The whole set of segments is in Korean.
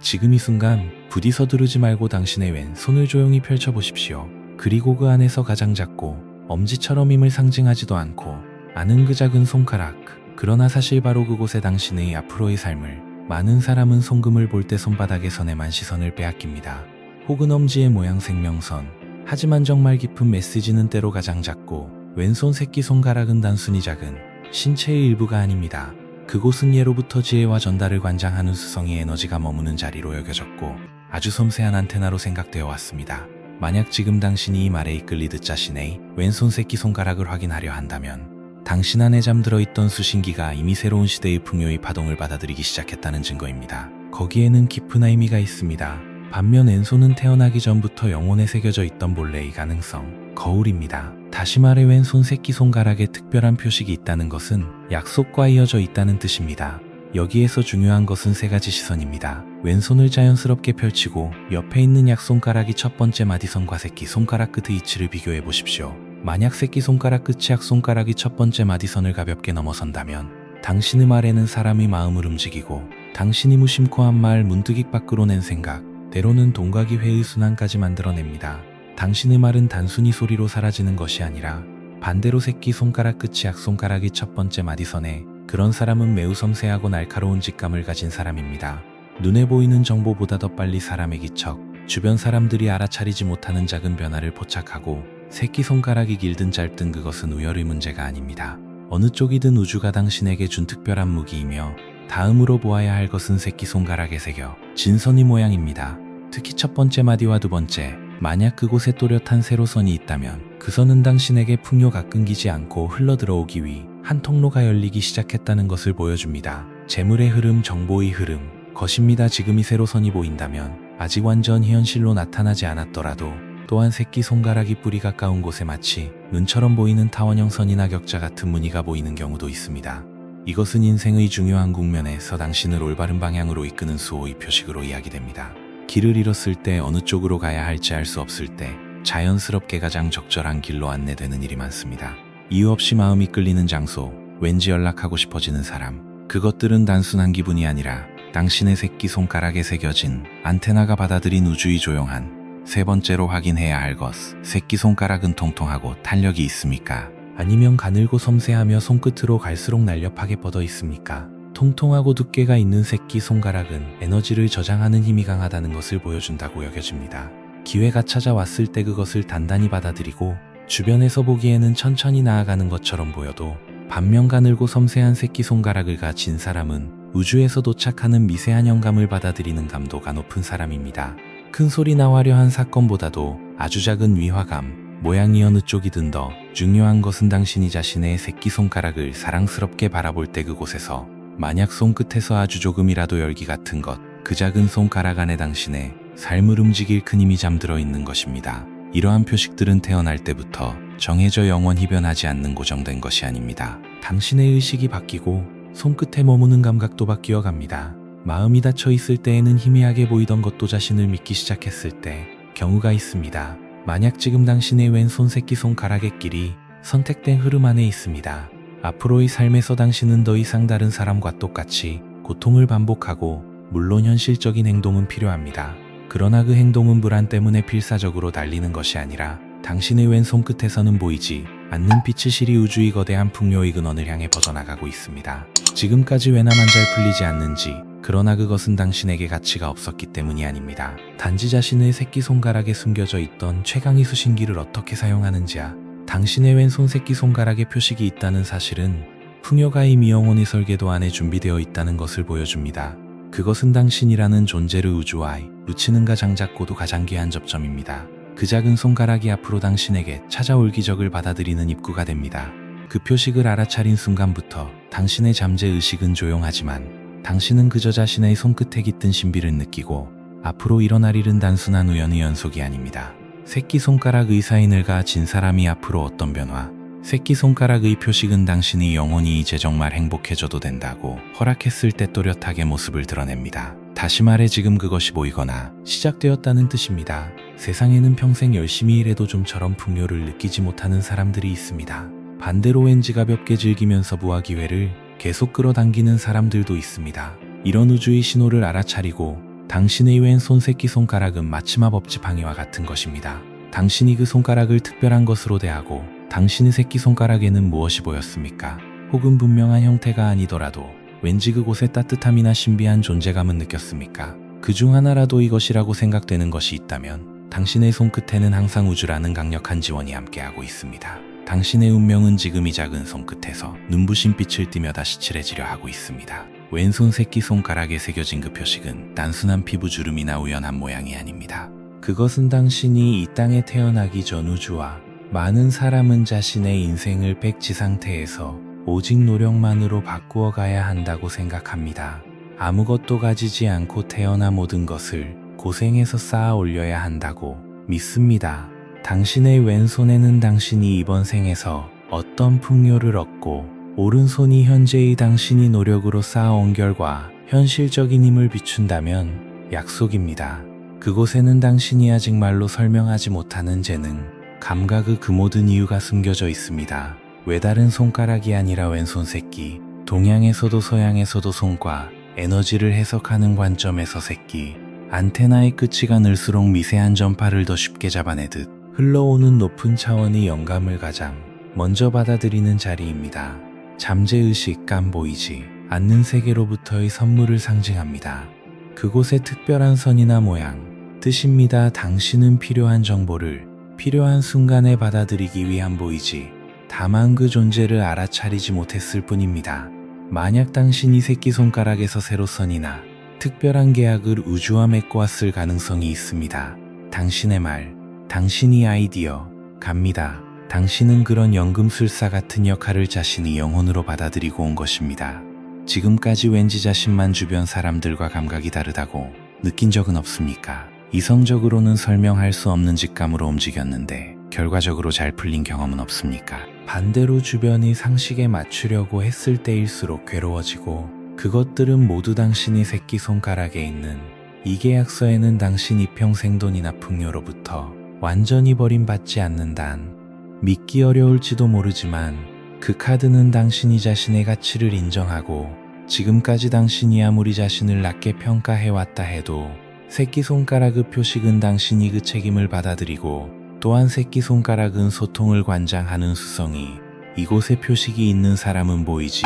지금 이 순간 부디 서두르지 말고 당신의 왼손을 조용히 펼쳐보십시오. 그리고 그 안에서 가장 작고 엄지처럼 힘을 상징하지도 않고 아는 그 작은 손가락, 그러나 사실 바로 그곳에 당신의 앞으로의 삶을, 많은 사람은 손금을 볼 때 손바닥의 선에만 시선을 빼앗깁니다. 혹은 엄지의 모양 생명선. 하지만 정말 깊은 메시지는 때로 가장 작고, 왼손 새끼손가락은 단순히 작은 신체의 일부가 아닙니다. 그곳은 예로부터 지혜와 전달을 관장하는 수성의 에너지가 머무는 자리로 여겨졌고, 아주 섬세한 안테나로 생각되어 왔습니다. 만약 지금 당신이 이 말에 이끌리듯 자신의 왼손 새끼손가락을 확인하려 한다면, 당신 안에 잠들어 있던 수신기가 이미 새로운 시대의 풍요의 파동을 받아들이기 시작했다는 증거입니다. 거기에는 깊은 의미가 있습니다. 반면 왼손은 태어나기 전부터 영혼에 새겨져 있던 본래의 가능성, 거울입니다. 다시 말해 왼손 새끼손가락에 특별한 표식이 있다는 것은 약속과 이어져 있다는 뜻입니다. 여기에서 중요한 것은 세 가지 시선입니다. 왼손을 자연스럽게 펼치고 옆에 있는 약손가락이 첫 번째 마디선과 새끼손가락 끝의 위치를 비교해 보십시오. 만약 새끼손가락 끝이 약손가락이 첫 번째 마디선을 가볍게 넘어선다면 당신의 말에는 사람의 마음을 움직이고, 당신이 무심코 한 말, 문득 입 밖으로 낸 생각, 때로는 동각이 회의 순환까지 만들어냅니다. 당신의 말은 단순히 소리로 사라지는 것이 아니라 반대로 새끼손가락 끝이 약손가락이 첫 번째 마디선에, 그런 사람은 매우 섬세하고 날카로운 직감을 가진 사람입니다. 눈에 보이는 정보보다 더 빨리 사람의 기척, 주변 사람들이 알아차리지 못하는 작은 변화를 포착하고, 새끼손가락이 길든 짧든 그것은 우열의 문제가 아닙니다. 어느 쪽이든 우주가 당신에게 준 특별한 무기이며, 다음으로 보아야 할 것은 새끼손가락에 새겨 진선의 모양입니다. 특히 첫 번째 마디와 두 번째, 만약 그곳에 또렷한 세로선이 있다면 그 선은 당신에게 풍요가 끊기지 않고 흘러들어오기 위해 한 통로가 열리기 시작했다는 것을 보여줍니다. 재물의 흐름, 정보의 흐름, 것입니다. 지금 이 세로선이 보인다면 아직 완전 현실로 나타나지 않았더라도, 또한 새끼손가락이 뿌리 가까운 곳에 마치 눈처럼 보이는 타원형 선이나 격자 같은 무늬가 보이는 경우도 있습니다. 이것은 인생의 중요한 국면에서 당신을 올바른 방향으로 이끄는 수호의 표식으로 이야기됩니다. 길을 잃었을 때, 어느 쪽으로 가야 할지 알 수 없을 때 자연스럽게 가장 적절한 길로 안내되는 일이 많습니다. 이유 없이 마음이 끌리는 장소, 왠지 연락하고 싶어지는 사람, 그것들은 단순한 기분이 아니라 당신의 새끼손가락에 새겨진 안테나가 받아들인 우주의 조용한. 세 번째로 확인해야 할 것, 새끼손가락은 통통하고 탄력이 있습니까? 아니면 가늘고 섬세하며 손끝으로 갈수록 날렵하게 뻗어 있습니까? 통통하고 두께가 있는 새끼손가락은 에너지를 저장하는 힘이 강하다는 것을 보여준다고 여겨집니다. 기회가 찾아왔을 때 그것을 단단히 받아들이고, 주변에서 보기에는 천천히 나아가는 것처럼 보여도, 반면 가늘고 섬세한 새끼손가락을 가진 사람은 우주에서 도착하는 미세한 영감을 받아들이는 감도가 높은 사람입니다. 큰 소리 나와려 한 사건보다도 아주 작은 위화감, 모양이 어느 쪽이든 더 중요한 것은 당신이 자신의 새끼손가락을 사랑스럽게 바라볼 때 그곳에서, 만약 손끝에서 아주 조금이라도 열기 같은 것, 그 작은 손가락 안에 당신의 삶을 움직일 큰 힘이 잠들어 있는 것입니다. 이러한 표식들은 태어날 때부터 정해져 영원히 변하지 않는 고정된 것이 아닙니다. 당신의 의식이 바뀌고 손끝에 머무는 감각도 바뀌어 갑니다. 마음이 닫혀 있을 때에는 희미하게 보이던 것도 자신을 믿기 시작했을 때 경우가 있습니다. 만약 지금 당신의 왼손 새끼손가락의 길이 선택된 흐름 안에 있습니다. 앞으로의 삶에서 당신은 더 이상 다른 사람과 똑같이 고통을 반복하고, 물론 현실적인 행동은 필요합니다. 그러나 그 행동은 불안 때문에 필사적으로 달리는 것이 아니라 당신의 왼손 끝에서는 보이지 않는 빛의 실이 우주의 거대한 풍요의 근원을 향해 뻗어나가고 있습니다. 지금까지 왜 나만 잘 풀리지 않는지, 그러나 그것은 당신에게 가치가 없었기 때문이 아닙니다. 단지 자신의 새끼손가락에 숨겨져 있던 최강의 수신기를 어떻게 사용하는지야. 당신의 왼손 새끼손가락에 표식이 있다는 사실은 풍요가 이미 영혼의 설계도 안에 준비되어 있다는 것을 보여줍니다. 그것은 당신이라는 존재를 우주와의 묻히는 가장 작고도 가장 귀한 접점입니다. 그 작은 손가락이 앞으로 당신에게 찾아올 기적을 받아들이는 입구가 됩니다. 그 표식을 알아차린 순간부터 당신의 잠재의식은 조용하지만, 당신은 그저 자신의 손끝에 깃든 신비를 느끼고, 앞으로 일어날 일은 단순한 우연의 연속이 아닙니다. 새끼손가락 의사인을 가진 사람이 앞으로 어떤 변화, 새끼손가락의 표식은 당신이 영혼이 이제 정말 행복해져도 된다고 허락했을 때 또렷하게 모습을 드러냅니다. 다시 말해 지금 그것이 보이거나 시작되었다는 뜻입니다. 세상에는 평생 열심히 일해도 좀처럼 풍요를 느끼지 못하는 사람들이 있습니다. 반대로 왠지 가볍게 즐기면서 부와 기회를 계속 끌어당기는 사람들도 있습니다. 이런 우주의 신호를 알아차리고 당신의 왼손 새끼손가락은 마치 마법지 방이와 같은 것입니다. 당신이 그 손가락을 특별한 것으로 대하고 당신의 새끼손가락에는 무엇이 보였습니까? 혹은 분명한 형태가 아니더라도 왠지 그곳에 따뜻함이나 신비한 존재감은 느꼈습니까? 그중 하나라도 이것이라고 생각되는 것이 있다면 당신의 손끝에는 항상 우주라는 강력한 지원이 함께하고 있습니다. 당신의 운명은 지금 이 작은 손끝에서 눈부신 빛을 띠며 다시 칠해지려 하고 있습니다. 왼손 새끼손가락에 새겨진 그 표식은 단순한 피부 주름이나 우연한 모양이 아닙니다. 그것은 당신이 이 땅에 태어나기 전 우주와 많은 사람은 자신의 인생을 백지 상태에서 오직 노력만으로 바꾸어 가야 한다고 생각합니다. 아무것도 가지지 않고 태어나 모든 것을 고생해서 쌓아 올려야 한다고 믿습니다. 당신의 왼손에는 당신이 이번 생에서 어떤 풍요를 얻고 오른손이 현재의 당신이 노력으로 쌓아온 결과 현실적인 힘을 비춘다면 약속입니다. 그곳에는 당신이 아직 말로 설명하지 못하는 재능, 감각의 그 모든 이유가 숨겨져 있습니다. 왜 다른 손가락이 아니라 왼손 새끼, 동양에서도 서양에서도 손과 에너지를 해석하는 관점에서 새끼, 안테나의 끝이 가늘수록 미세한 전파를 더 쉽게 잡아내듯 흘러오는 높은 차원의 영감을 가장 먼저 받아들이는 자리입니다. 잠재의식감 보이지 않는 세계로부터의 선물을 상징합니다. 그곳의 특별한 선이나 모양, 뜻입니다. 당신은 필요한 정보를 필요한 순간에 받아들이기 위한 보이지 다만 그 존재를 알아차리지 못했을 뿐입니다. 만약 당신이 새끼손가락에서 세로선이나 특별한 계약을 우주와 맺고 왔을 가능성이 있습니다. 당신의 말, 당신이 아이디어, 갑니다. 당신은 그런 연금술사 같은 역할을 자신의 영혼으로 받아들이고 온 것입니다. 지금까지 왠지 자신만 주변 사람들과 감각이 다르다고 느낀 적은 없습니까? 이성적으로는 설명할 수 없는 직감으로 움직였는데 결과적으로 잘 풀린 경험은 없습니까? 반대로 주변이 상식에 맞추려고 했을 때일수록 괴로워지고 그것들은 모두 당신이 새끼손가락에 있는 이 계약서에는 당신이 평생 돈이나 풍요로부터 완전히 버림받지 않는단 믿기 어려울지도 모르지만 그 카드는 당신이 자신의 가치를 인정하고 지금까지 당신이 아무리 자신을 낮게 평가해왔다 해도 새끼손가락의 표식은 당신이 그 책임을 받아들이고 또한 새끼손가락은 소통을 관장하는 수성이 이곳에 표식이 있는 사람은 보이지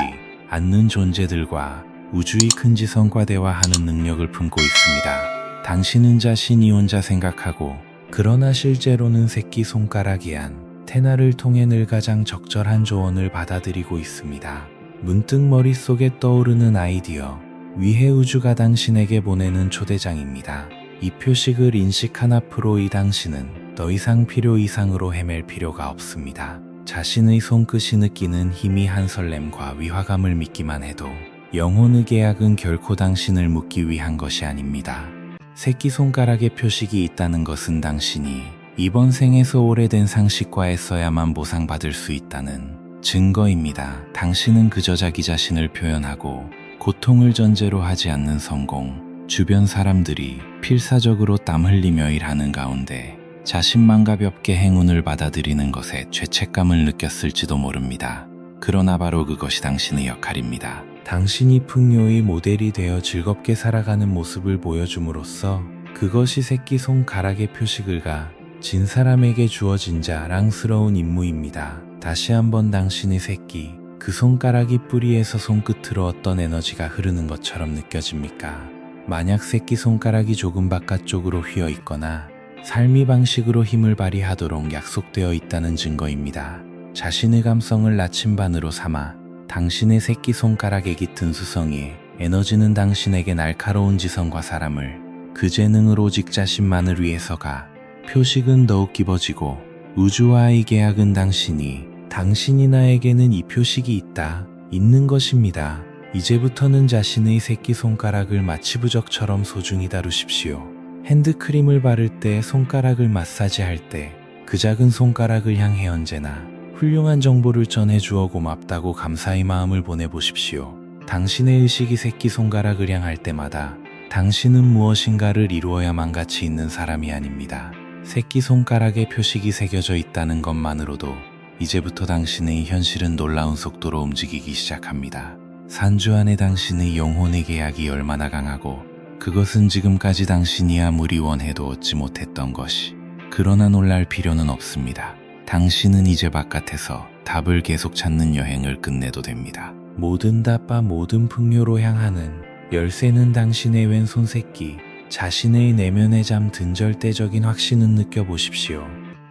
않는 존재들과 우주의 큰 지성과 대화하는 능력을 품고 있습니다. 당신은 자신이 혼자 생각하고 그러나 실제로는 새끼손가락이 한 테나를 통해 늘 가장 적절한 조언을 받아들이고 있습니다. 문득 머릿속에 떠오르는 아이디어, 위해 우주가 당신에게 보내는 초대장입니다. 이 표식을 인식한 앞으로 이 당신은 더 이상 필요 이상으로 헤맬 필요가 없습니다. 자신의 손끝이 느끼는 희미한 설렘과 위화감을 믿기만 해도 영혼의 계약은 결코 당신을 묻기 위한 것이 아닙니다. 새끼손가락에 표식이 있다는 것은 당신이 이번 생에서 오래된 상식과에 써야만 보상받을 수 있다는 증거입니다. 당신은 그저 자기 자신을 표현하고 고통을 전제로 하지 않는 성공, 주변 사람들이 필사적으로 땀 흘리며 일하는 가운데 자신만 가볍게 행운을 받아들이는 것에 죄책감을 느꼈을지도 모릅니다. 그러나 바로 그것이 당신의 역할입니다. 당신이 풍요의 모델이 되어 즐겁게 살아가는 모습을 보여줌으로써 그것이 새끼손가락의 표식을 가진 사람에게 주어진 자랑스러운 임무입니다. 다시 한번 당신의 새끼, 그 손가락이 뿌리에서 손끝으로 어떤 에너지가 흐르는 것처럼 느껴집니까? 만약 새끼손가락이 조금 바깥쪽으로 휘어 있거나 삶의 방식으로 힘을 발휘하도록 약속되어 있다는 증거입니다. 자신의 감성을 나침반으로 삼아 당신의 새끼손가락에 깃든 수성이 에너지는 당신에게 날카로운 지성과 사람을 그 재능을 오직 자신만을 위해서가 표식은 더욱 깊어지고 우주와의 계약은 당신이 나에게는 이 표식이 있는 것입니다. 이제부터는 자신의 새끼손가락을 마치 부적처럼 소중히 다루십시오. 핸드크림을 바를 때, 손가락을 마사지할 때 그 작은 손가락을 향해 언제나 훌륭한 정보를 전해주어 고맙다고 감사의 마음을 보내보십시오. 당신의 의식이 새끼손가락을 향할 때마다 당신은 무엇인가를 이루어야만 가치 있는 사람이 아닙니다. 새끼손가락에 표식이 새겨져 있다는 것만으로도 이제부터 당신의 현실은 놀라운 속도로 움직이기 시작합니다. 산주 안에 당신의 영혼의 계약이 얼마나 강하고 그것은 지금까지 당신이 아무리 원해도 얻지 못했던 것이. 그러나 놀랄 필요는 없습니다. 당신은 이제 바깥에서 답을 계속 찾는 여행을 끝내도 됩니다. 모든 답과 모든 풍요로 향하는 열쇠는 당신의 왼손 새끼. 자신의 내면에 잠든 절대적인 확신은 느껴보십시오.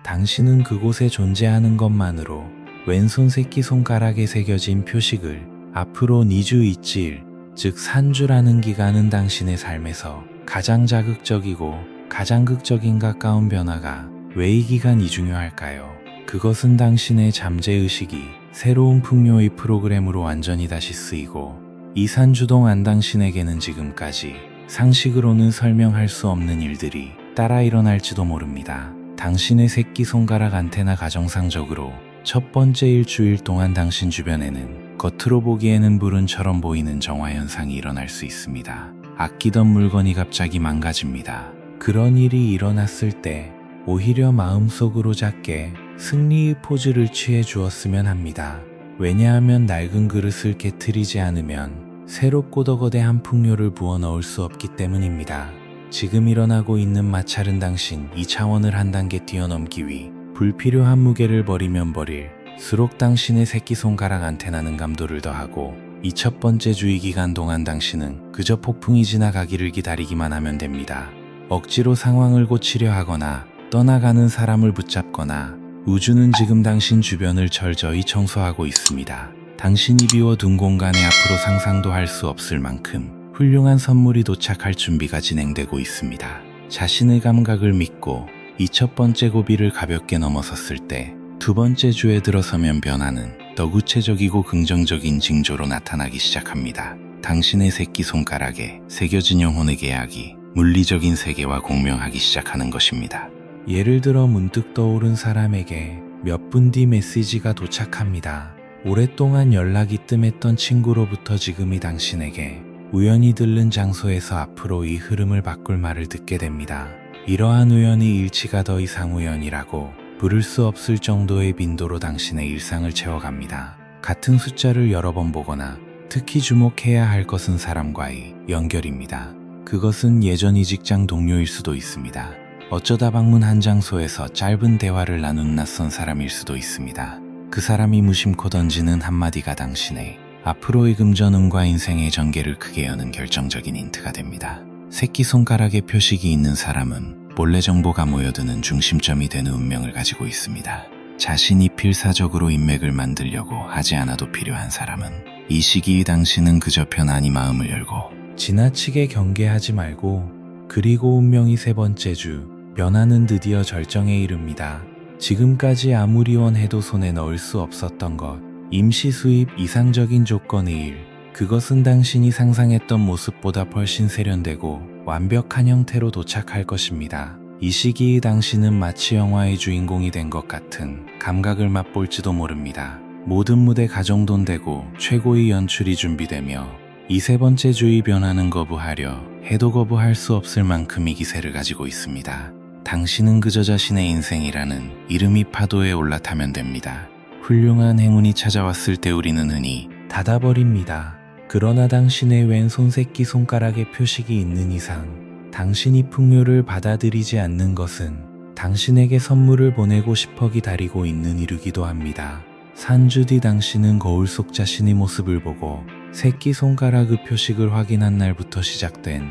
당신은 그곳에 존재하는 것만으로 왼손 새끼 손가락에 새겨진 표식을 앞으로 2주 있지일, 즉 3주라는 기간은 당신의 삶에서 가장 자극적이고 가장 극적인 가까운 변화가 왜 이 기간이 중요할까요? 그것은 당신의 잠재의식이 새로운 풍요의 프로그램으로 완전히 다시 쓰이고 이 3주 동안 당신에게는 지금까지 상식으로는 설명할 수 없는 일들이 따라 일어날지도 모릅니다. 당신의 새끼손가락 안테나 가정상적으로 첫 번째 일주일 동안 당신 주변에는 겉으로 보기에는 불운처럼 보이는 정화현상이 일어날 수 있습니다. 아끼던 물건이 갑자기 망가집니다. 그런 일이 일어났을 때 오히려 마음속으로 작게 승리의 포즈를 취해 주었으면 합니다. 왜냐하면 낡은 그릇을 깨트리지 않으면 새롭고 더 거대한 풍요를 부어 넣을 수 없기 때문입니다. 지금 일어나고 있는 마찰은 당신 2차원을 한 단계 뛰어넘기 위 불필요한 무게를 버리면 버릴수록 당신의 새끼손가락 안테나는 감도를 더하고 이 첫 번째 주의기간 동안 당신은 그저 폭풍이 지나가기를 기다리기만 하면 됩니다. 억지로 상황을 고치려 하거나 떠나가는 사람을 붙잡거나 우주는 지금 당신 주변을 철저히 청소하고 있습니다. 당신이 비워둔 공간에 앞으로 상상도 할 수 없을 만큼 훌륭한 선물이 도착할 준비가 진행되고 있습니다. 자신의 감각을 믿고 이 첫 번째 고비를 가볍게 넘어섰을 때 두 번째 주에 들어서면 변화는 더 구체적이고 긍정적인 징조로 나타나기 시작합니다. 당신의 새끼손가락에 새겨진 영혼의 계약이 물리적인 세계와 공명하기 시작하는 것입니다. 예를 들어 문득 떠오른 사람에게 몇 분 뒤 메시지가 도착합니다. 오랫동안 연락이 뜸했던 친구로부터 지금이 당신에게 우연히 들른 장소에서 앞으로 이 흐름을 바꿀 말을 듣게 됩니다. 이러한 우연의 일치가 더 이상 우연이라고 부를 수 없을 정도의 빈도로 당신의 일상을 채워갑니다. 같은 숫자를 여러 번 보거나 특히 주목해야 할 것은 사람과의 연결입니다. 그것은 예전의 직장 동료일 수도 있습니다. 어쩌다 방문한 장소에서 짧은 대화를 나눈 낯선 사람일 수도 있습니다. 그 사람이 무심코 던지는 한마디가 당신의 앞으로의 금전운과 인생의 전개를 크게 여는 결정적인 힌트가 됩니다. 새끼손가락에 표식이 있는 사람은 본래 정보가 모여드는 중심점이 되는 운명을 가지고 있습니다. 자신이 필사적으로 인맥을 만들려고 하지 않아도 필요한 사람은 이 시기의 당신은 그저 편안히 마음을 열고 지나치게 경계하지 말고 그리고 운명이 세 번째 주 변화는 드디어 절정에 이릅니다. 지금까지 아무리 원해도 손에 넣을 수 없었던 것, 임시 수입 이상적인 조건의 일, 그것은 당신이 상상했던 모습보다 훨씬 세련되고 완벽한 형태로 도착할 것입니다. 이 시기의 당신은 마치 영화의 주인공이 된 것 같은 감각을 맛볼지도 모릅니다. 모든 무대 가정돈되고 최고의 연출이 준비되며 이 세 번째 주의 변화는 거부하려 해도 거부할 수 없을 만큼의 기세를 가지고 있습니다. 당신은 그저 자신의 인생이라는 이름이 파도에 올라타면 됩니다. 훌륭한 행운이 찾아왔을 때 우리는 흔히 닫아버립니다. 그러나 당신의 왼손 새끼 손가락에 표식이 있는 이상 당신이 풍요를 받아들이지 않는 것은 당신에게 선물을 보내고 싶어 기다리고 있는 이유기도 합니다. 3주 뒤 당신은 거울 속 자신의 모습을 보고 새끼손가락의 표식을 확인한 날부터 시작된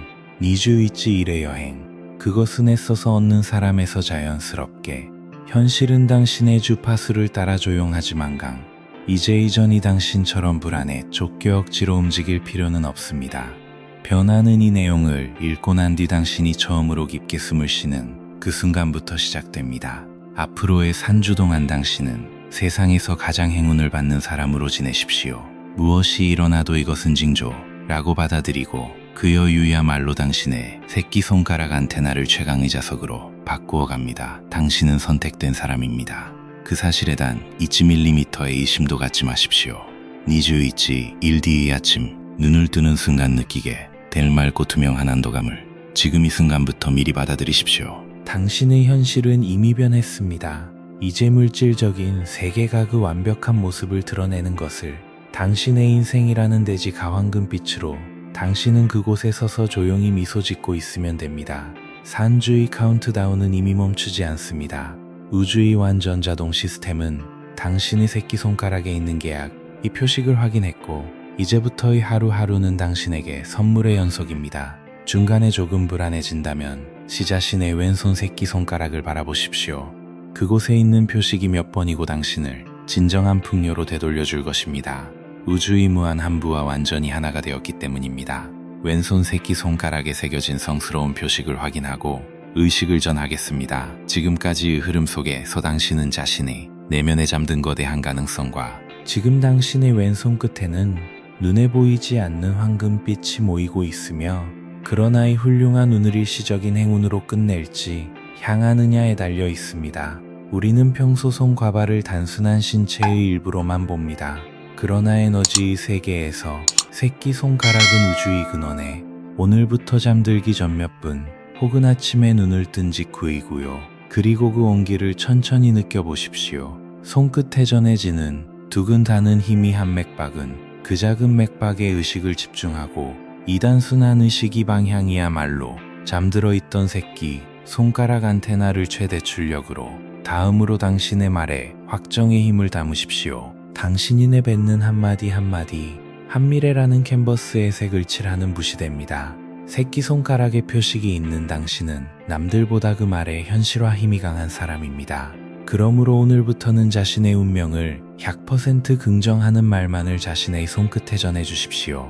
2주 있지 일의 여행. 그것은 애써서 얻는 사람에서 자연스럽게 현실은 당신의 주파수를 따라 조용하지만 이제 이전이 당신처럼 불안해 쫓겨 억지로 움직일 필요는 없습니다. 변화는 이 내용을 읽고 난 뒤 당신이 처음으로 깊게 숨을 쉬는 그 순간부터 시작됩니다. 앞으로의 3주 동안 당신은 세상에서 가장 행운을 받는 사람으로 지내십시오. 무엇이 일어나도 이것은 징조라고 받아들이고 그 여유야말로 당신의 새끼손가락 안테나를 최강의 자석으로 바꾸어 갑니다. 당신은 선택된 사람입니다. 그 사실에 단 2.1mm의 의심도 갖지 마십시오. 2주 있지 1 뒤의 아침 눈을 뜨는 순간 느끼게 될 맑고 투명한 안도감을 지금 이 순간부터 미리 받아들이십시오. 당신의 현실은 이미 변했습니다. 이제 물질적인 세계가 그 완벽한 모습을 드러내는 것을 당신의 인생이라는 대지 가황금빛으로 당신은 그곳에 서서 조용히 미소 짓고 있으면 됩니다. 산주의 카운트다운은 이미 멈추지 않습니다. 우주의 완전 자동 시스템은 당신의 새끼손가락에 있는 계약, 이 표식을 확인했고 이제부터의 하루하루는 당신에게 선물의 연속입니다. 중간에 조금 불안해진다면 시 자신의 왼손 새끼손가락을 바라보십시오. 그곳에 있는 표식이 몇 번이고 당신을 진정한 풍요로 되돌려줄 것입니다. 우주의 무한 함부와 완전히 하나가 되었기 때문입니다. 왼손 새끼손가락에 새겨진 성스러운 표식을 확인하고 의식을 전하겠습니다. 지금까지의 흐름 속에서 당신은 자신의 내면에 잠든 거대한 가능성과 지금 당신의 왼손 끝에는 눈에 보이지 않는 황금빛이 모이고 있으며 그러나 이 훌륭한 눈을 일시적인 행운으로 끝낼지 향하느냐에 달려 있습니다. 우리는 평소 손과발을 단순한 신체의 일부로만 봅니다. 그러나 에너지의 세계에서 새끼손가락은 우주의 근원에 오늘부터 잠들기 전 몇 분 혹은 아침에 눈을 뜬 직후이고요. 그리고 그 온기를 천천히 느껴보십시오. 손끝에 전해지는 두근다는 희미한 맥박은 그 작은 맥박에 의식을 집중하고 이 단순한 의식이 방향이야말로 잠들어 있던 새끼 손가락 안테나를 최대 출력으로 다음으로 당신의 말에 확정의 힘을 담으십시오. 당신이 내뱉는 한마디 한마디 한미래라는 캔버스에 색을 칠하는 붓이됩니다. 새끼손가락에 표식이 있는 당신은 남들보다 그 말에 현실화 힘이 강한 사람입니다. 그러므로 오늘부터는 자신의 운명을 100% 긍정하는 말만을 자신의 손끝에 전해주십시오.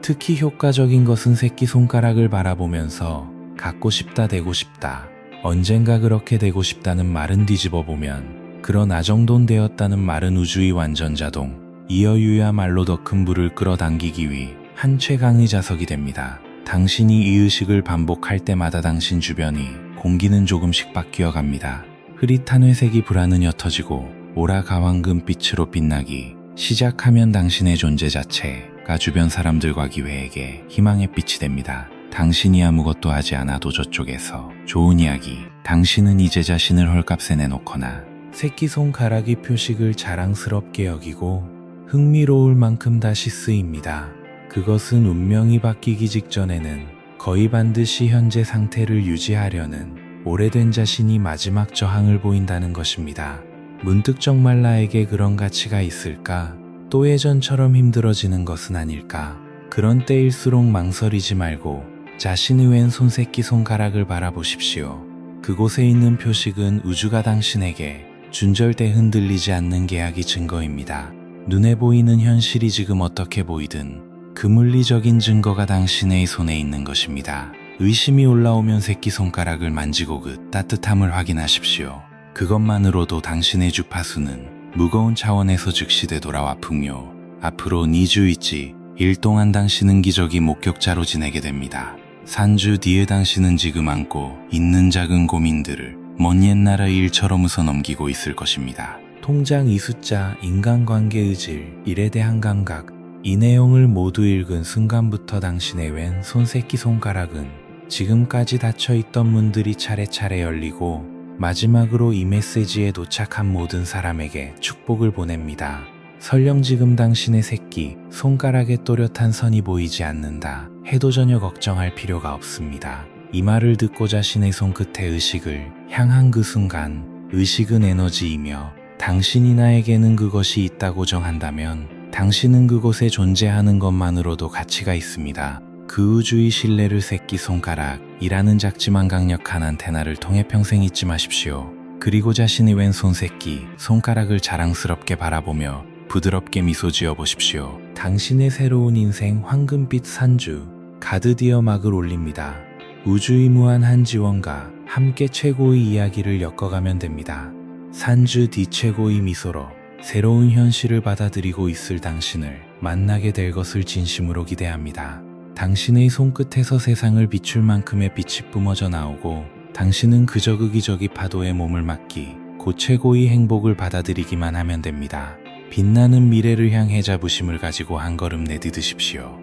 특히 효과적인 것은 새끼손가락을 바라보면서 갖고 싶다, 되고 싶다, 언젠가 그렇게 되고 싶다는 말은 뒤집어보면 그러나 정돈되었다는 말은 우주의 완전 자동, 이어유야말로 더 큰 불을 끌어당기기 위해 한 최강의 자석이 됩니다. 당신이 이 의식을 반복할 때마다 당신 주변이 공기는 조금씩 바뀌어갑니다. 흐릿한 회색이 불안은 옅어지고 오라 가황금빛으로 빛나기 시작하면 당신의 존재 자체가 주변 사람들과 기회에게 희망의 빛이 됩니다. 당신이 아무것도 하지 않아도 저쪽에서 좋은 이야기, 당신은 이제 자신을 헐값에 내놓거나 새끼손가락이 표식을 자랑스럽게 여기고 흥미로울 만큼 다시 쓰입니다. 그것은 운명이 바뀌기 직전에는 거의 반드시 현재 상태를 유지하려는 오래된 자신이 마지막 저항을 보인다는 것입니다. 문득 정말 나에게 그런 가치가 있을까? 또 예전처럼 힘들어지는 것은 아닐까? 그런 때일수록 망설이지 말고 자신의 왼손 새끼손가락을 바라보십시오. 그곳에 있는 표식은 우주가 당신에게 준 절대 흔들리지 않는 계약이 증거입니다. 눈에 보이는 현실이 지금 어떻게 보이든 그 물리적인 증거가 당신의 손에 있는 것입니다. 의심이 올라오면 새끼손가락을 만지고 그 따뜻함을 확인하십시오. 그것만으로도 당신의 주파수는 무거운 차원에서 즉시 되돌아와 풍요. 앞으로 2주 있지 1 동안 당신은 기적이 목격자로 지내게 됩니다. 3주 뒤에 당신은 지금 안고 있는 작은 고민들을 먼 옛날의 일처럼 웃어넘기고 있을 것입니다. 통장 이 숫자, 인간관계의 질, 일에 대한 감각, 이 내용을 모두 읽은 순간부터 당신의 왼손 새끼손가락은 지금까지 닫혀있던 문들이 차례차례 열리고 마지막으로 이 메시지에 도착한 모든 사람에게 축복을 보냅니다. 설령 지금 당신의 새끼 손가락에 또렷한 선이 보이지 않는다 해도 전혀 걱정할 필요가 없습니다. 이 말을 듣고 자신의 손끝의 의식을 향한 그 순간, 의식은 에너지이며 당신이 나에게는 그것이 있다고 정한다면 당신은 그곳에 존재하는 것만으로도 가치가 있습니다. 그 우주의 신뢰를 새끼손가락이라는 작지만 강력한 안테나를 통해 평생 잊지 마십시오. 그리고 자신의 왼손 새끼 손가락을 자랑스럽게 바라보며 부드럽게 미소 지어 보십시오. 당신의 새로운 인생 황금빛 산주 가드디어 막을 올립니다. 우주의 무한한 지원과 함께 최고의 이야기를 엮어가면 됩니다. 산주 뒤 최고의 미소로 새로운 현실을 받아들이고 있을 당신을 만나게 될 것을 진심으로 기대합니다. 당신의 손끝에서 세상을 비출 만큼의 빛이 뿜어져 나오고 당신은 그저 그 기적의 파도에 몸을 맡기 곧 최고의 행복을 받아들이기만 하면 됩니다. 빛나는 미래를 향해 자부심을 가지고 한 걸음 내디드십시오.